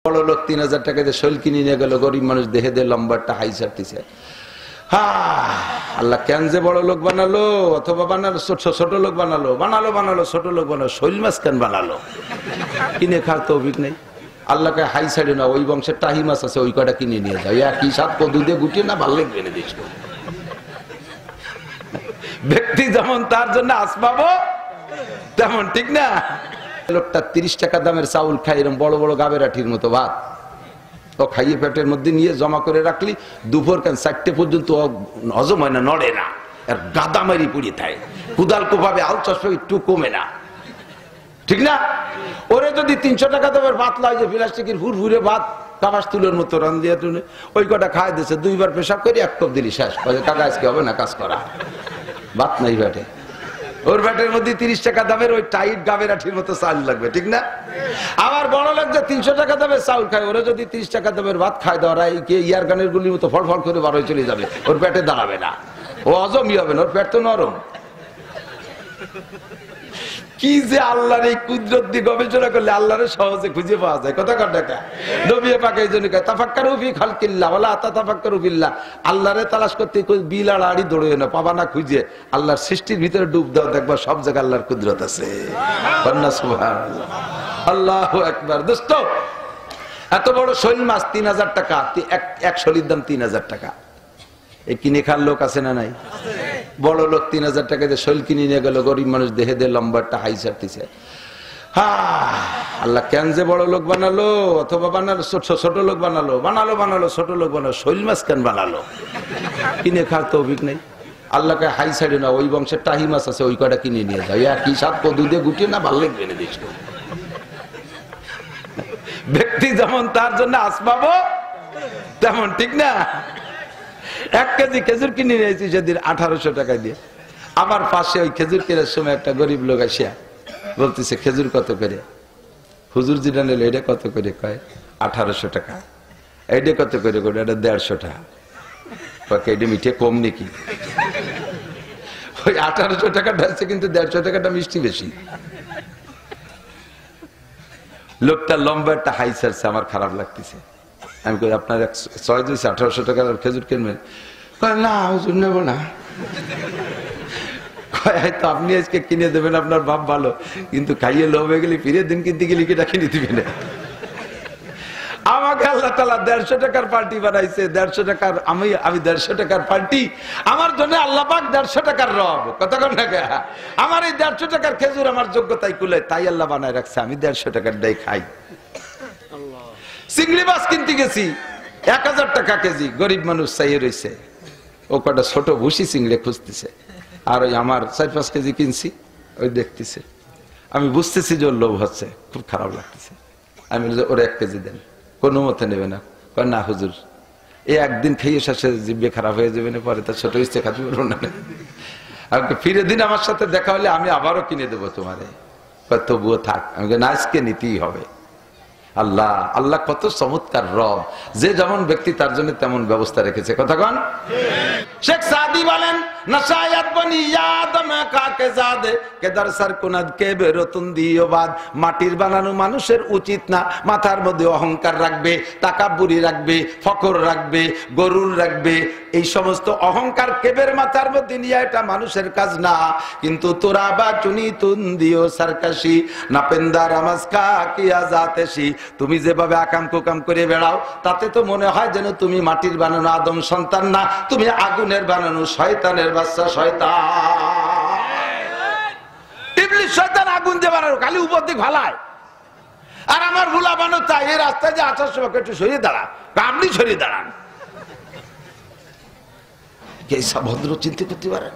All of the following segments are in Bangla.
বড় লোক 3000 টাকা দিয়ে শৈল কিনে নিয়ে গেল, গরিব মানুষ দেহে দিয়ে লম্বাটা হাই ছাড়তেছে। আল্লাহ কেন যে বড় লোক বানালো, অথবা বানালো ছোট লোক বানালো, ছোট লোক বানালো, শৈল মাছ কেন বানালো? কিনে খাওয়ার তৌফিক নেই। আল্লাহকে হাই সাইডে না, ওই বংশের টাহি মাছ আছে, ওই কটা কিনে নিয়ে যাও। একই সাত কদু দিয়ে গুটিয়ে না ভালো লাগবে না। দিস ব্যক্তি যেমন তার জন্য আসবাবো তেমন, ঠিক না? লোকটা 30 টাকা দামের চাউল খাই, এরকম বড় বড় গাবেরাঠির মতো ভাত ও খাইয়ে পেটের মধ্যে নিয়ে জমা করে রাখলি, দুপুর কেন 4টে পর্যন্ত হজম হয় না, নড়ে না, আর গাদামারি পুড়িয়ে থাকে, কুদাল কোপাবে আল চশমা একটু কমে না, ঠিক না? ওরে যদি 300 টাকা দামের ভাত লাগে, প্লাস্টিকের ফুরফুরে ভাত কাবাস তুলোর মতো রান দিয়ে টুনে ওই কটা খাই দিয়েছে, 2বার পেশাব করে 1 কাপ দিলি শেষ। কাকা আজকে হবে না কাজ করা, ভাত নাই ব্যাটে। ওর ব্যাটের মধ্যে 30 টাকা দামের ওই টাইট গাবেরাঠির মতো চাল লাগবে, ঠিক না? আবার বড় লোক যে 300 টাকা দামের চাউল খায়, ওরা যদি 30 টাকা দামের ভাত খায়, দেওয়া ইয়ার গানের গুলির মতো ফল ফল করে বার হয়ে চলে যাবে, ওর পেটে দাঁড়াবে না, ও হজমই হবে না, ওর পেট তো নরম। কি যে আল্লাহর এই কুদরত দিয়ে গবেষণা করলে আল্লাহরে সহজে খুঁজে পাওয়া যায়। কথা কাটা নবী পাক এই জন্য কয় তাফাক্কারু ফি খালকিল্লাহ ওয়ালা তাতাফাক্কারু বিল্লাহ। আল্লাহরে তালাশ করতে বিল আর আড়ি দৌড়ে না, পাবা না খুঁজে, আল্লাহর সৃষ্টির ভিতরে ডুব দাও, দেখবা সব জায়গায় আল্লাহর কুদরত আছে। সুবহানাল্লাহ, আল্লাহু আকবার। দোস্ত, এত বড় শৈল মাছ 3000 টাকা, এক শৈলের দাম 3000 টাকা। এই কিনে খাওয়ার লোক আছে না নাই? বড় লোক 3000 টাকা দিয়ে শৈল কিনে নিয়ে গেল, গরিব মানুষ দেহে দিয়ে লম্বাটা হাই ছাড়তেছে। আল্লাহ কেন যে বড় লোক বানালো, অথবা বানালো ছোট লোক বানালো, ছোট লোক বানালো, শৈল মাছ কেন বানালো? কিনে খাওয়ার তৌফিক নেই। আল্লাহকে হাই সাইডে না, ওই বংশের টাহি মাছ আছে, ওই কটা কিনে নিয়ে যাও। একই সাত কদু দিয়ে গুটিয়ে না ভালো লাগবে না। দিস ব্যক্তি যেমন তার জন্য আসবাবো তেমন, ঠিক না? 1 কেজি খেজুর কিনে নিয়েছি সেদিন 1800 টাকা দিয়ে। আমার পাশে ওই খেজুর কেনার সময় একটা গরিব লোক আসিয়া বলতেছে, খেজুর কত করে? হুজুর যেটা নিল এটা কত করে? কয় 1800 টাকা। এইটা কত করে? এটা 150 টাকা। এটা মিঠে কম নাকি? ওই 1800 টাকা ঢালছে, কিন্তু 150 টাকাটা মিষ্টি বেশি। লোকটা লম্বা একটা হাই ছাড়ছে, আমার খারাপ লাগতেছে। আমি কই, আপনার 1800 টাকার খেজুর কিনবেন? না হুজুর নেব না। হয়তো আপনি আজকে কিনে দেবেন, আপনার ভাব ভালো, কিন্তু খাইয়ে লোভ হয়ে গেলে ফিরে দিন কিনতে গেলে কেটা কিনে দিবে না। আমাকে আল্লাহ তাআলা 150 টাকার পার্টি বানাইছে, 150 টাকার আমি 150 টাকার পার্টি, আমার জন্য আল্লাহ পাক 150 টাকার রব। কথা কন না? আমার এই 150 টাকার খেজুর আমার যোগ্যতাই কুলে, তাই আল্লাহ বানায় রাখছে, আমি 150 টাকার ডাই খাই। চিংড়ি মাছ কিনতে গেছি 1000 টাকা কেজি, গরিব মানুষ চাইয়ে রয়েছে, ও কটা ছোট ভুসি চিংড়ি খুঁজতেছে, আর ওই আমার 4-5 কেজি কিনছি, ওই দেখতেছে। আমি বুঝতেছি যে ওর লোভ হচ্ছে, খুব খারাপ লাগতেছে। আমি ওর 1 কেজি দেন, কোনো মতে নেবে না। কয় না হুজুর, এই একদিন খেয়ে শেষে জিভে খারাপ হয়ে যাবে না, পরে তার ছোট ইচ্ছে খাতে পারবো না। আমাকে ফিরে দিন, আমার সাথে দেখা হলে আমি আবারও কিনে দেবো তোমারে। তবুও থাক। আমাকে না, আজকে নিতেই হবে। আল্লাহ আল্লাহ কত চমৎকার রব, যে যেমন ব্যক্তি তার জন্য তেমন ব্যবস্থা রেখেছে। কথা কন? শেখ সাদি বলেন, নশায়াত বনি আদম কাকে জাদে কেদার সার কুনাদ কে বেরতুন দিওবাদ। মাটির বানানো মানুষের উচিত না মাথার মধ্যে অহংকার রাখবে, তাকাব্বুরি রাখবে, ফখর রাখবে, গরুর রাখবে। এই সমস্ত অহংকার কেবের মাথার মধ্যে নিয়ে, এটা মানুষের কাজ না। কিন্তু তোরা বা চুনি তুন দিও সারকাশি নাপেন্দার আমাজকা কিয়া জাতেশি। তুমি যেভাবে আকাম কুকাম করে বেড়াও, তাতে তো মনে হয় যেন তুমি মাটির বানানো আদম সন্তান না, তুমি আগুনের বানানো শয়তানের বাচ্চা। শয়তান, ইবলিস শয়তান আগুন দিয়ে বানানো, খালি উপর দিক ভালায়। আর আমার ভুলা বানো চাই, এই রাস্তায় যে আসার সময় একটু সরিয়ে দাঁড়া, আপনি সরিয়ে দাঁড়ান। ভদ্র চিন্তা করতে পারেন?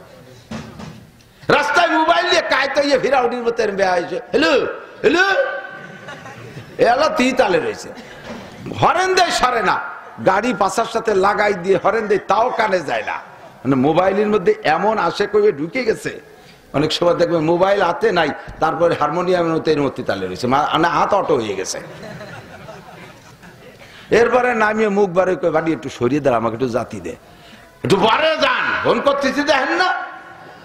রাস্তায় মোবাইল দিয়ে কায়তাইয়ে ফিরাউনির মতো হ্যালো হ্যালো, এলা তিতালে রয়েছে, হরেন দেয় সরে না, গাড়ি পাশার সাথে লাগাই দিয়ে হরেন দেয়, তাও কানে যায় না। মানে মোবাইলের মধ্যে এমন আশে করে ঢুকে গেছে। অনেক সময় দেখবে মোবাইল হাতে নাই, তারপরে হারমোনিয়ামের মতো এর মধ্যে তালে রয়েছে, মানে হাত অটো হয়ে গেছে। এরপরে নামিয়ে মুখ বারে করে, বাড়ি একটু সরিয়ে দেয়, আমাকে একটু জাতি দে, একটু পরে যান, ফোন করতেছি দেখেন না,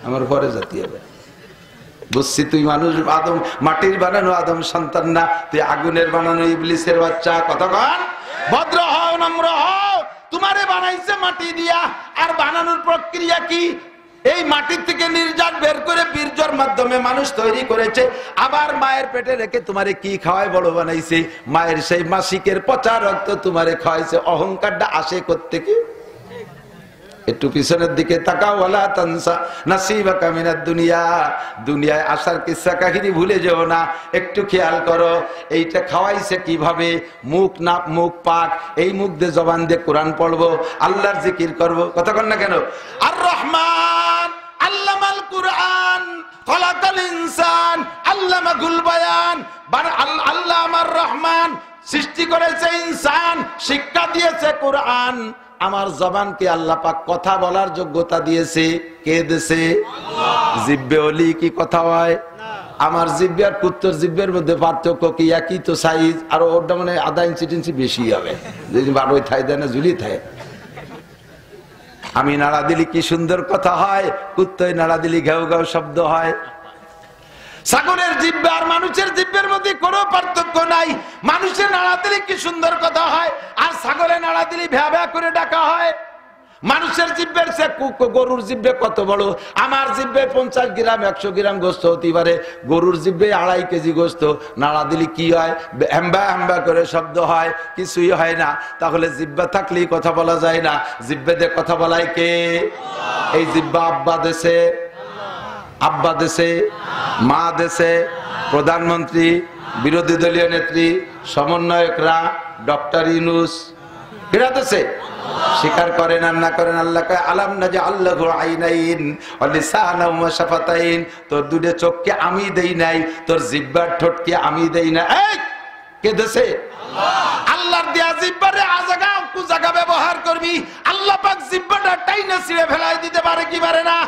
আমার পরে জাতি হবে। বুঝছি তুই মানুষ আদম মাটির বানানো আদম সন্তান না, তুই আগুনের বানানো ইবলিসের বাচ্চা। কতক্ষণ ভদ্র হও, নম্র হও। তোমারে বানাইছে মাটি দিয়া, আর বানানোর প্রক্রিয়া কি? এই মাটির থেকে নির্যাত বের করে বীর্যর মাধ্যমে মানুষ তৈরি করেছে, আবার মায়ের পেটে রেখে তোমারে কি খাওয়ায় বড় বানাইছে? মায়ের সেই মাসিকের পচা রক্ত তোমারে খাওয়াইছে। অহংকারটা আসে কোত্থেকে? একটু পিছনের দিকে তাকাও। ওয়ালা তানসা নাসিবাকা মিনাদ দুনিয়া, দুনিয়ায় আসার কিসসা কাহিনী ভুলে যেও না, একটু খেয়াল করো। এইটা খাওয়াইছে কিভাবে? মুখ না মুখ পাক, এই মুখ দিয়ে জবান দিয়ে কোরআন পড়বো, আল্লাহর জিকির করবো। কতক্ষণ না কেন? আর রহমান আল্লামাল কুরআন খলাকাল ইনসান আল্লামাহুল বায়ান। আল্লাহ আমার রহমান, সৃষ্টি করেছে ইনসান, শিক্ষা দিয়েছে কোরআন। আমার জবানকে আল্লাহ পাক কথা বলার যোগ্যতা দিয়েছে। কে দিয়েছে? জিহ্বে ওলি কি কথা হয়? আমার জিহ্বে আর কুত্তর জিহ্বের মধ্যে পার্থক্য কি? একই তো সাইজ, আর ওরটা মানে আধা ইঞ্চি টিঞ্চি বেশি হবে। যদি বারোই থাই দেয় না, ঝুলি থাই। আমি নাড়া দিলি কি সুন্দর কথা হয়, কুত্তই নাড়া দিলি ঘেউ ঘেউ শব্দ হয়। ছাগলের জিহ্বা আর মানুষের জিহ্বের মধ্যে কোনো পার্থক্য নাই। মানুষের নাড়া দিলে কি সুন্দর কথা হয়, আর ছাগলের নাড়া দিলে ভ্যা ভ্যা করে ডাকা হয়। মানুষের জিহ্বের সে গরুর জিহ্বে কত বড়। আমার জিহ্বে 50 গ্রাম 100 গ্রাম গোস্ত হতে পারে, গরুর জিহ্বে 2.5 কেজি গোস্ত। নাড়া দিলে কি হয়? হ্যাম্বা হ্যাম্বা করে শব্দ হয়, কিছুই হয় না। তাহলে জিহ্বা থাকলেই কথা বলা যায় না। জিহ্বে দিয়ে কথা বলায় কে? এই জিহ্বা আব্বা দেশে, আব্বা দেশে, মা দেশে, প্রধানমন্ত্রী, বিরোধী দলীয় নেত্রী, সমন্বয়করা, ডক্টর ইউনূস, এরা দেশে। স্বীকার করেন আর না করেন, আল্লাহ কয় আলাম নাজআল্লাহু আইনাইন ওয়া লিসানাও ওয়া শাফাতাইন। তোর দুটো চোখকে আমি দেই নাই, তোর জিহ্বার ঠোঁটকে আমি দেই না। এই কে দেশে? আল্লাহর দেয়া জিহ্বারে আজাগা কুজাগা ব্যবহার করবি। আল্লাহ পাক জিহ্বাটা টাইনা ছিঁড়ে ফেলাই দিতে পারে কি পারে না?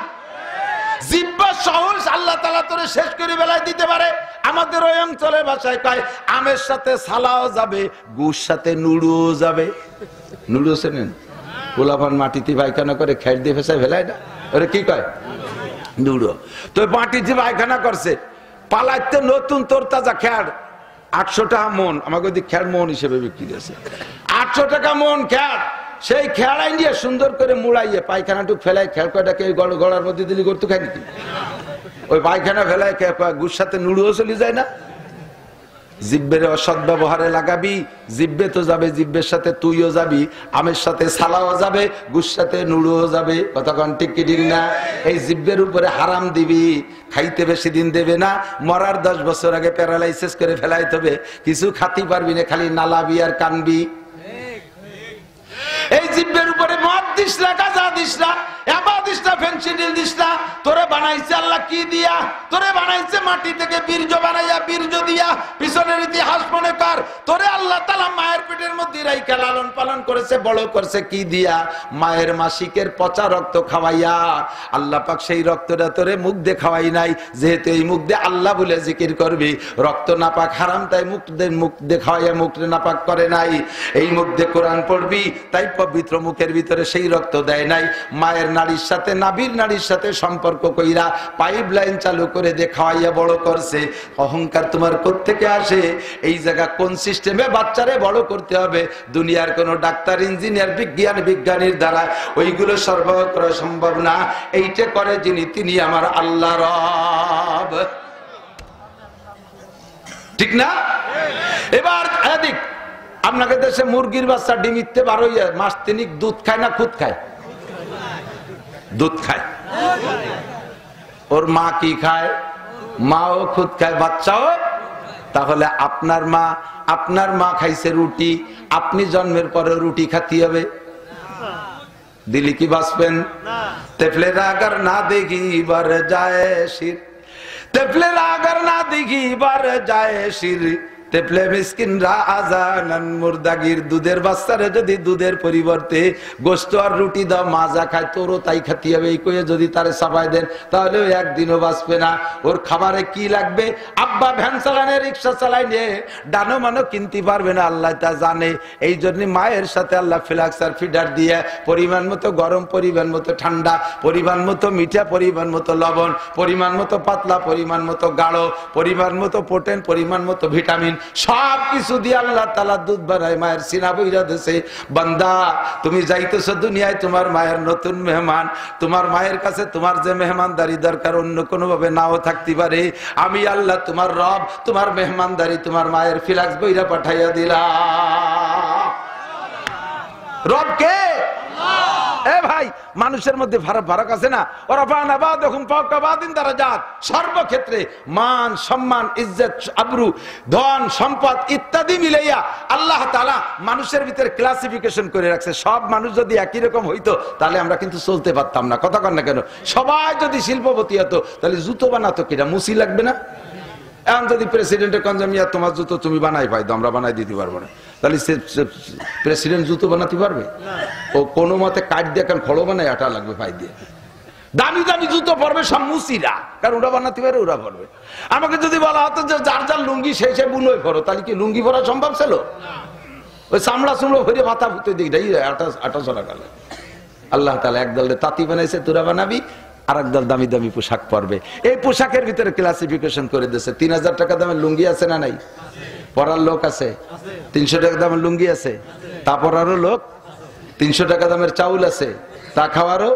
জিহ্বা সহজ আল্লাহ তাআলা তোরে শেষ করে বেলায় দিতে পারে। আমাদের ওই অঞ্চলের ভাষায় কয় আমের সাথে সালাও যাবে, গুড় সাথে নুড়ুও যাবে। নুড়ু চেনেন? পোলাপান মাটিতে পায়খানা করে খেট দিয়ে ফেসায় ফেলায় না, ওরে কি কয়? নুড়ো। তো মাটিতে পায়খানা করছে, পালাইতে নতুন তোর তাজা খ্যার 800 টাকা মন, আমাকে ওই খ্যার মন হিসেবে বিক্রি আছে। 800 টাকা মন খ্যার। সেই খেয়ালাই নিয়ে সুন্দর করে মুড়াইয়ে পায়খানাটুক ফেলাই, খেয়াল কয়টাকে গড়ার মধ্যে দিলি করতে খাই নাকি? ওই পায়খানা ফেলায় গুড় সাথে নুড়ুও চলে যায় না? জিহ্বের অসৎ ব্যবহারে লাগাবি, জিহ্বে তো যাবে, জিহ্বের সাথে তুইও যাবি, আমের সাথে সালাও যাবে, গুড় সাথে নুড়ুও যাবে। কতক্ষণ ঠিক কি ঠিক না? এই জিহ্বের উপরে হারাম দিবি, খাইতে বেশি দিন দেবে না। মরার 10 বছর আগে প্যারালাইসিস করে ফেলাইতে হবে, কিছু খাতি পারবি না, খালি নালাবি আর কানবি। এই জিহ্বের উপরে মদ দিস না, গাঁজা দিস না, এবা দিস না, ফেনসিডিল দিস না। তোরে বানাইছে আল্লাহ কি দিয়া? তোরে বানাইছে মাটি থেকে বীর্য বানাইয়া, বীর্য দিয়া। পিছনের ইতিহাস মনে কর, তোরে আল্লাহ তাআলা মায়ের পেটের মধ্যে রাইখা লালন পালন করেছে, বড় করছে কি দিয়া? মায়ের মাসিকের পচা রক্ত খাওয়াইয়া। আল্লাহ পাক সেই রক্তটা তোরে মুখ দিয়ে খাওয়াই নাই, যেহেতু এই মুখ দিয়ে আল্লাহ বলে জিকির করবি। রক্ত নাপাক হারাম, তাই মুখ দিয়ে খাওয়াইয়া মুখ নাপাক করে নাই। এই মুখ দিয়ে কোরআন পড়বি, তাই পবিত্র মুখের ভিতরে সেই রক্ত দেয় নাই। মায়ের নারীর সাথে, নাবির নারীর সাথে সম্পর্ক কইরা পাইপ লাইন চালু করে দিয়ে খাওয়াইয়া বড় করছে। অহংকার তোমার কোত্থেকে আসে? এই জায়গা কোন সিস্টেমে বাচ্চারে বড় করতে হবে? দুনিয়ার কোন ডাক্তার, ইঞ্জিনিয়ার, বিজ্ঞানীর দ্বারা ওইগুলো সরবরাহ করা সম্ভব না। এইটা করে যিনি, তিনি আমার আল্লাহ রব। ঠিক না? এবার এদিক আপনাকে দেশে মুরগির বাচ্চা ডিমিতে 12 মাস 3 দুধ খায় না খুদ খায়? দুধ খায়। ওর মা কি খায়? মাও খুদ খায়, বাচ্চাও। তাহলে আপনার মা খাইছে রুটি, আপনি জন্মের পরে রুটি খাতে হবে? দিলি কি বাঁচবেন? তেফলেরা আগার না দেখি বার যায় শির, তেফলেরা আগার না দেখি বার যায় শির, তেপলে মিসকিনরা আজানান মুরদাগির, দুধের বাচ্চারে যদি দুধের পরিবর্তে গোশত আর রুটি দাও মাজা খায়, তোরও তাই খাতি হবে। এই কয়ে যদি তারে চাপাই দেন তাহলে ও একদিনও বাঁচবে না। ওর খাবারে কি লাগবে? আব্বা ভ্যান চালানে রিক্সা চালাই নিয়ে ডানো মানো কিনতে পারবে না, আল্লাহ তা জানে। এই জন্য মায়ের সাথে আল্লাহ ফ্লাক্স আর ফিডার দিয়ে পরিমাণ মতো গরম, পরিমাণ মতো ঠান্ডা, পরিমাণ মতো মিঠা, পরিমাণ মতো লবণ, পরিমাণ মতো পাতলা, পরিমাণ মতো গাঢ়, পরিমাণ মতো প্রোটিন, পরিমাণ মতো ভিটামিন, সব কিছু দিয়ে আল্লাহ তাআলা দুধ বানায় মায়ের সিনা বইরা দেশে। বান্দা তুমি যাইতেছো দুনিয়ায় তোমার মায়ের নতুন মেহমান, তোমার মায়ের কাছে তোমার যে মেহমানদারি দরকার অন্য কোনো ভাবে নাও থাকতে পারে, আমি আল্লাহ তোমার রব তোমার মেহমানদারি তোমার মায়ের ফ্লাক্স বইরা পাঠাইয়া দিলাম। রব কে? এ ভাই, মানুষের মধ্যে ফারাক আছে না? সর্বক্ষেত্রে মান, সম্মান, ইজ্জত, আবরু, ধন, সম্পদ ইত্যাদি মিলাইয়া আল্লাহ তাআলা মানুষের ভিতরে ক্লাসিফিকেশন করে রাখছে। সব মানুষ যদি একই রকম হইতো তাহলে আমরা কিন্তু চলতে পারতাম না। কথা কন না কেন? সবাই যদি শিল্পপতি হতো তাহলে জুতো বানাতো কিনা? মুসি লাগবে না? এখন যদি প্রেসিডেন্টের কনজামিয়া তোমার জুতো তুমি বানাই পাইতো, আমরা বানাই দিতে পারবো না, তাহলে প্রেসিডেন্ট জুতো বানাতে পারবে? ও কোনো মতে কাঠ দিয়ে কারণ খড়ো বানায় আটা লাগবে পাই দিয়ে। দামি দামি জুতো পরবে সব মুসিরা, কারণ ওরা বানাতে পারে, ওরা পরবে। আমাকে যদি বলা হতো যে যার যার লুঙ্গি সেই সে বুনোই পরো, তাহলে কি লুঙ্গি পরা সম্ভব ছিল? ওই চামড়া চুমড়ো ভরে মাথা ফুটে দিক আটা চলা গেল। আল্লাহ তাআলা একদল তাঁতি বানাইছে, তোরা বানাবি, আর একদল দামি দামি পোশাক পরবে। এই পোশাকের ভিতরে ক্লাসিফিকেশন করে দিয়েছে। 3000 টাকা দামের লুঙ্গি আছে না নাই? পরার লোক আছে। 300 টাকা দামের লুঙ্গি আছে, তা পরারও লোক। 300 টাকা দামের চাউল আছে, তা খাওয়ারও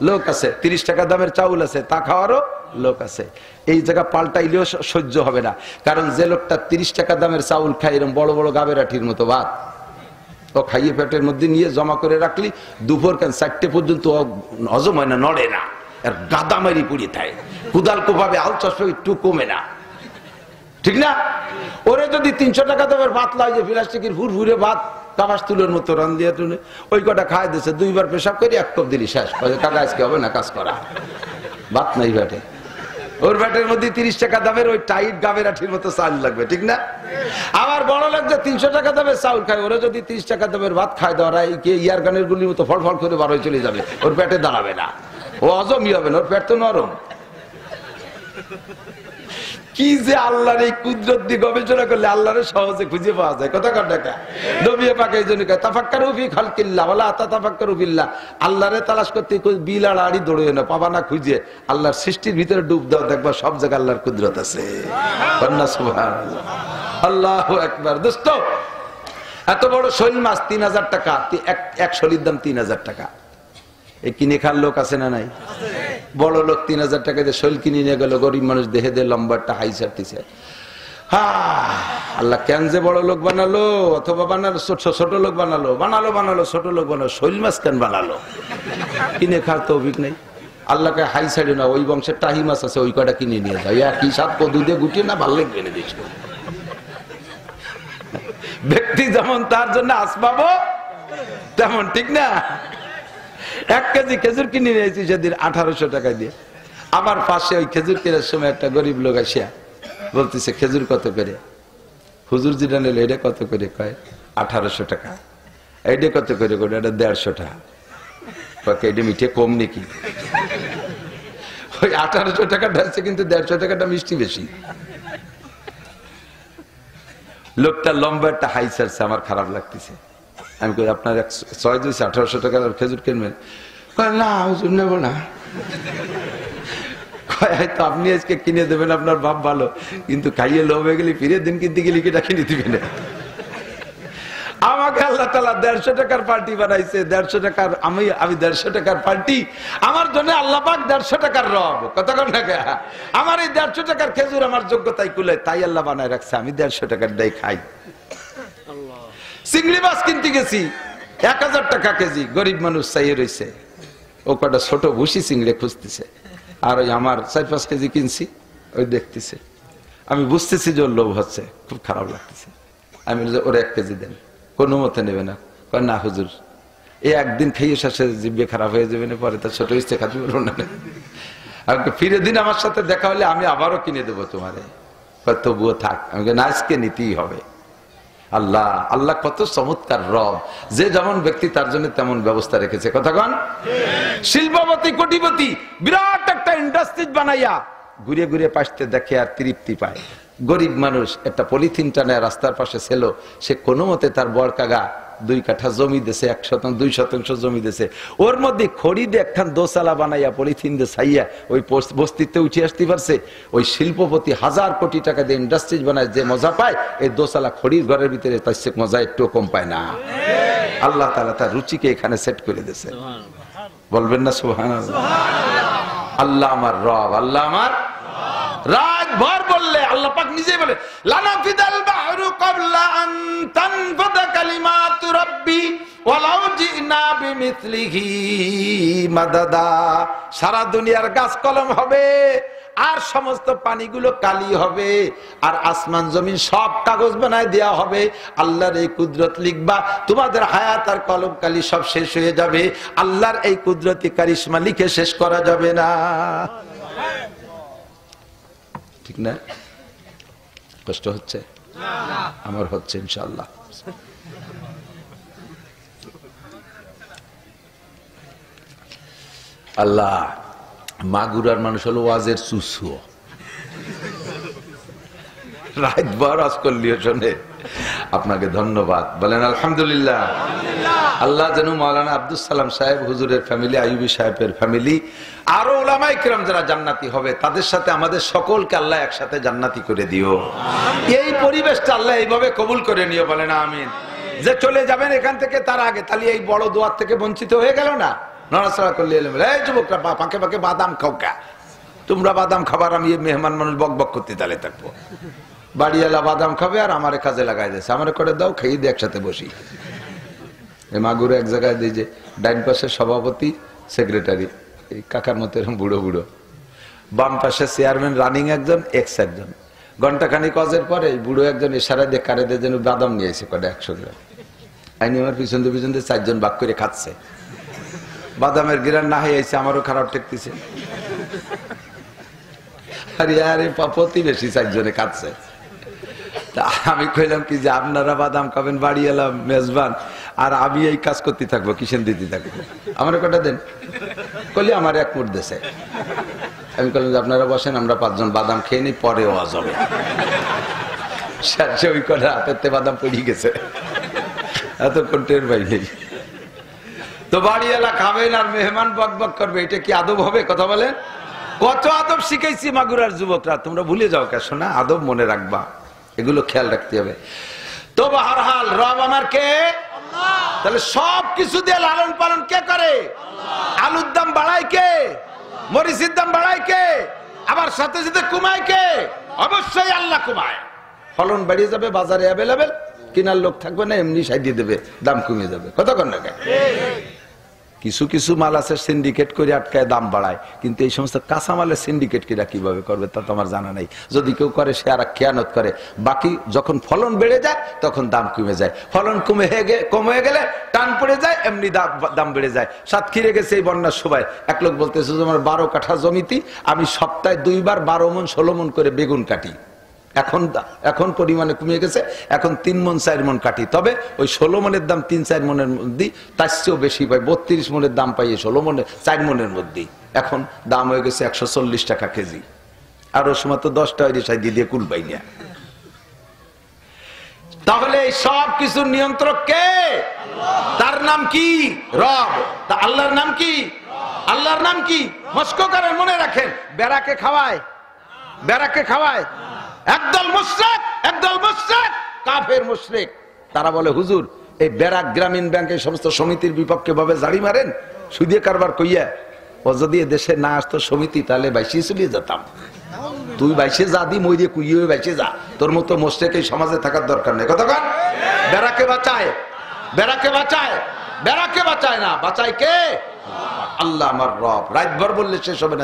লোক আছে। 30 টাকা দামের চাউল আছে, তা খাওয়ারও লোক আছে। এই জায়গা পাল্টাইলেও সহ্য হবে না, কারণ যে লোকটা 30 টাকা দামের চাউল খায় এরকম বড় বড় গাবেরাঠির মতো ভাত ও খাইয়ে পেটের মধ্যে নিয়ে জমা করে রাখলি দুপুর 4টে পর্যন্ত হজম হয় না, নড়ে না, আর গাদামারি পুড়িয়ে থাকে, কুদাল কোভাবে আল চশমা একটু কমে না, ঠিক না? ওরে যদি 300 টাকা দামের ভাত লাগে, প্লাস্টিকের ফুরফুরে ভাত কাবাস তুলের মতো রান দিয়ে তুলে ওই কটা খাই দিয়েছে, 2বার পেশাব করে 1 কাপ দিলি শেষ। কাকা আজকে হবে না কাজ করা, ভাত নাই ব্যাটে। ওর ব্যাটের মধ্যে 30 টাকা দামের ওই টাইট গাবেরাঠির মতো চাল লাগবে, ঠিক না? আবার বড় লোক যে 300 টাকা দামের চাউল খায়, ওরা যদি 30 টাকা দামের ভাত খায় দেওয়া ইয়ার গানের গুলির মতো ফল ফল করে বার হয়ে চলে যাবে, ওর পেটে দাঁড়াবে না, ও হজমই হবে না, ওর পেট তো নরম। কি যে আল্লাহর এই কুদরত দিয়ে গবেষণা করলে আল্লাহরে সহজে খুঁজে পাওয়া যায়। কথা কর টাকা নবী পাক এই জন্য কয় তাফাক্কারু ফি খালকিল্লাহ ওয়ালা তাতাফাক্কারু বিল্লাহ। আল্লাহরে তালাশ করতে বিল আর আড়ি দৌড়ে না, পাবা না খুঁজে, আল্লাহর সৃষ্টির ভিতরে ডুব দাও, দেখবা সব জায়গায় আল্লাহর কুদরত আছে। সুবহানাল্লাহ, আল্লাহু আকবার। দোস্ত, এত বড় শৈল মাছ 3000 টাকা, এক শৈলির দাম 3000 টাকা। এই কিনে খার লোক আছে না নাই? বড় লোক 3000 টাকা দিয়ে শৈল কিনে নিয়ে গেল, গরিব মানুষ দেহে দিয়ে লম্বারটা হাই ছাড়তেছে। আল্লাহ কেন যে বড় লোক বানালো, অথবা বানালো ছোট লোক বানালো, ছোট লোক বানালো, শৈল মাছ কেন বানালো? কিনে খার তো অভিজ্ঞ নেই। আল্লাহকে হাই ছাড়ি না, ওই বংশের টাহি মাছ আছে, ওই কটা কিনে নিয়ে যায়, একই সাত কদু দিয়ে গুটিয়ে না, ভালো লাগবে এনে দিচ্ছ। ব্যক্তি যেমন তার জন্য আসবাবো তেমন, ঠিক না? 1 কেজি খেজুর কিনে নিয়েছি সেদিন 1800 টাকা দিয়ে। আমার পাশে ওই খেজুর কেনার সময় একটা গরিব লোক আসিয়া বলতেছে, খেজুর কত করে? হুজুর যেটা নিল এটা কত করে? কয় 1800 টাকা। এইটা কত করে? এটা 150 টাকা। এটা মিঠে কম নাকি? ওই 1800 টাকা ঢালছে, কিন্তু 150 টাকাটা মিষ্টি বেশি। লোকটা লম্বা একটা হাই ছাড়ছে, আমার খারাপ লাগতেছে। আমি কই আপনার 1800 টাকার খেজুর কিনবেন? না হুজুর নেব না। হয়তো আপনি আজকে কিনে দেবেন, আপনার বাপ ভালো, কিন্তু খাইয়ে লোভ হয়ে গেলে ফিরে দিন কিনতে গেলে কেটা কিনে দিবেন। আমাকে আল্লাহ তাআলা 150 টাকার পার্টি বানাইছে, 150 টাকার আমি 150 টাকার পার্টি, আমার জন্য আল্লাহ পাক 150 টাকার রব। কত কোন টাকা? আমার এই 150 টাকার খেজুর আমার যোগ্যতাই কুলে, তাই আল্লাহ বানায় রাখছে, আমি 150 টাকার দাই খাই। চিংড়ি মাছ কিনতে গেছি 1000 টাকা কেজি, গরিব মানুষ চাইয়ে রয়েছে, ও কটা ছোট ভুসি চিংড়ি খুঁজতেছে, আর ওই আমার 4-5 কেজি কিনছি, ওই দেখতেছে। আমি বুঝতেছি যে ওর লোভ হচ্ছে, খুব খারাপ লাগতেছে। আমি ওর 1 কেজি দেন, কোনো মতে নেবে না। কয় না হুজুর, এই একদিন খেয়ে শেষে জিভে খারাপ হয়ে যাবে না, পরে তার ছোট ইচ্ছে খাতে পারবো না। আমাকে ফিরে দিন, আমার সাথে দেখা হলে আমি আবারও কিনে দেবো তোমারে। তবুও থাক। আমি না, আজকে নিতেই হবে। আল্লাহ আল্লাহ কত চমৎকার রব, যে যেমন ব্যক্তি তার জন্য তেমন ব্যবস্থা রেখেছে। কথা কন, শিল্পপতি কোটিপতি বিরাট একটা ইন্ডাস্ট্রি বানাইয়া ঘুরে ঘুরে পাশতে দেখে আর তৃপ্তি পায়। গরিব মানুষ একটা পলিথিন টানে রাস্তার পাশে ছিল, সে কোনো মতে তার বড়কাগা 2 কাঠা জমি দিছে, 1 শতাংশ 2 শতাংশ জমি দিছে, ওর মধ্যে খড়ি দিয়ে একখান দোসালা বানাইয়া পলিথিন দিয়ে ছাইয়া ওই বস্তিতে উঠে আসতে পারছে। ওই শিল্পপতি 1000 কোটি টাকা দিয়ে ইন্ডাস্ট্রিজ বানায় যে মজা পায়, এই দোসালা খড়ির ঘরের ভিতরে তার সে মজা একটু কম পায় না। আল্লাহ তাআলা তার রুচিকে এখানে সেট করে দিয়েছে। বলবেন না সুবহানাল্লাহ? আল্লাহ আমার রব, আল্লাহ আমার রাত ভর বললে আল্লাহ পাক নিজে বলে লানাফিদাল বাহরু ক্বাবলা আন তানফাদা কালিমাতু রাব্বি ওয়ালাউ জিনা বিমিসলিহি মাদাদা। সারা দুনিয়ার গাছ কলম হবে, আর সমস্ত পানিগুলো কালি হবে, আর আসমান জমিন সব কাগজ বানায় দেয়া হবে। আল্লাহর এই কুদরত লিখবা, তোমাদের হায়াত আর কলম কালি সব শেষ হয়ে যাবে। আল্লাহর এই কুদরতি কারিশমা লিখে শেষ করা যাবে না। ঠিক না? কষ্ট হচ্ছে? আমার হচ্ছে ইনশাআল্লাহ। আল্লাহ মাগুরার মানুষ হলো ওয়াজের চুসুও, রাত ভর আজ করলিও শোনে। আপনাকে ধন্যবাদ, বলেন আলহামদুলিল্লাহ। আল্লাহ যেন মাওলানা আব্দুল সালাম সাহেব হুজুরের ফ্যামিলি, আইয়ুবী সাহেবের ফ্যামিলি, আরো উলামায়ে কিরাম যারা জান্নাতি হবে তাদের সাথে আমাদের সকলকে আল্লাহ একসাথে জান্নাতি করে দিও। এই পরিবেশটা আল্লাহ এইভাবে কবুল করে নিও, বলেন আমিন। যে চলে যাবেন এখান থেকে তার আগে তাহলে এই বড় দোয়ার থেকে বঞ্চিত হয়ে গেল না। নড়াচড়া করলে এই যুবকরা পাকে পাকে বাদাম খাও কা, তোমরা বাদাম খাবার, আমি মেহমান মানুষ বক বক করতে তালে থাকবো। বাড়িওয়ালা বাদাম খাবে আর আমারে কাজে লাগাই দিয়েছে, আমারে করে দাও, খেয়ে দিয়ে একসাথে বসি। এই মাগুরে এক জায়গায় দিই যে ডাইন পাশের সভাপতি সেক্রেটারি এই কাকার মতো এরকম বুড়ো বুড়ো, বাম পাশে চেয়ারম্যান রানিং একজন, এক্স একজন। ঘন্টাখানি কাজের পরে এই বুড়ো একজন ইশারা দিয়ে কারে দিয়ে যেন বাদাম নিয়ে এসে কটা 100 গ্রাম আইনি আমার পিছন দিয়ে 4 জন বাক করে খাচ্ছে। বাদামের গিরান না হয়ে আইছে, আমারও খারাপ ঠেকতেছে। আরে আরে প্রতিবেশী 4 জনে খাচ্ছে। তা আমি কইলাম কি যে আপনারা বাদাম খাবেন, বাড়ি এলাম মেজবান, আর আমি এই কাজ করতে থাকবো, কিসেন দিতে থাকবো, আমার কটা দেন। কইলে আমার 1 মুঠ দেশে। আমি বললাম যে আপনারা বসেন, আমরা 5 জন বাদাম খেয়ে নিই, পরে ওয়াজ হবে। ওই কটা হাতেতে বাদাম পড়ে গেছে, এতক্ষণ টের পাই নেই। তো বাড়িওয়ালা খাবেন আর মেহমান বক বক করবে, এটা কি আদব হবে? কথা বলেন। কত আদব শিখাইছি মাগুরার যুবকরা, তোমরা ভুলে যাও কে শোনা, আদব মনে রাখবা, এগুলো খেয়াল রাখতে হবে। তো বাহরহাল রব আমার কে? আল্লাহ। তাহলে সব কিছু দিয়ে লালন পালন কে করে? আল্লাহ। আলুর দাম বাড়ায় কে? মরিচের দাম বাড়ায় কে? আবার সাথে সাথে কমায় কে? অবশ্যই আল্লাহ কমায়। ফলন বেড়ে যাবে, বাজারে অ্যাভেলেবেল, কিনার লোক থাকবে না, এমনি সাইডিয়ে দেবে, দাম কমে যাবে। কতক্ষণ না কিছু কিছু মাল আছে সিন্ডিকেট করে আটকায় দাম বাড়ায়, কিন্তু এই সমস্ত কাঁচামালের সিন্ডিকেট কিরা কিভাবে করবে তা তোমার জানা নেই। যদি কেউ করে সে আর খেয়ানত করে। বাকি যখন ফলন বেড়ে যায় তখন দাম কমে যায়, ফলন কমে গেলে টান পড়ে যায়, এমনি দাম বেড়ে যায়। সাতক্ষীরে গেছে এই বন্যার সময় এক লোক বলতেছে যে আমার 12 কাঠা জমিতে আমি সপ্তাহে 2 বার 12 মণ 16 মণ করে বেগুন কাটি। এখন পরিমাণে কমে গেছে, এখন 3 মণ 4 মণ কাটি। তবে ওই 16 মণের দাম 3-4 মণের মধ্যে, তার চেয়েও বেশি পাই, 32 মণের দাম পাই 16 মণের 4 মণের মধ্যেই। এখন দাম হয়ে গেছে 140 টাকা কেজি। আর ওই সময় তো 10 টাকা দিয়ে কুল পাই না। তাহলে সব কিছুর নিয়ন্ত্রক কে? তার নাম কি? রব। তা আল্লাহর নাম কি? আল্লাহর নাম কি? মস্কো করে মনে রাখেন। বেড়াকে খাওয়ায়, বেড়াকে খাওয়ায় একদল মুশরিক, একদল মুশরিক, কাফের মুশরিক। তারা বলে হুজুর এই ব্যারাক গ্রামীণ ব্যাংকের সমস্ত সমিতির বিপক্ষে ভাবে জারি মারেন, সুদে কারবার কইয়া। ও যদি দেশে না আসতো সমিতি তাহলে বাইশে চলিয়ে যেতাম। তুই বাইশে যা দি, মই দিয়ে কুইয়ে বাইশে যা, তোর মতো মুশরিক এই সমাজে থাকার দরকার নেই। কতক্ষণ ব্যারাকে বাঁচায়, ব্যারাকে বাঁচায়, ব্যারাকে বাঁচায় না, বাঁচায় কে? আল্লাহ আমার রব। রাতভর বললে শেষ হবে না।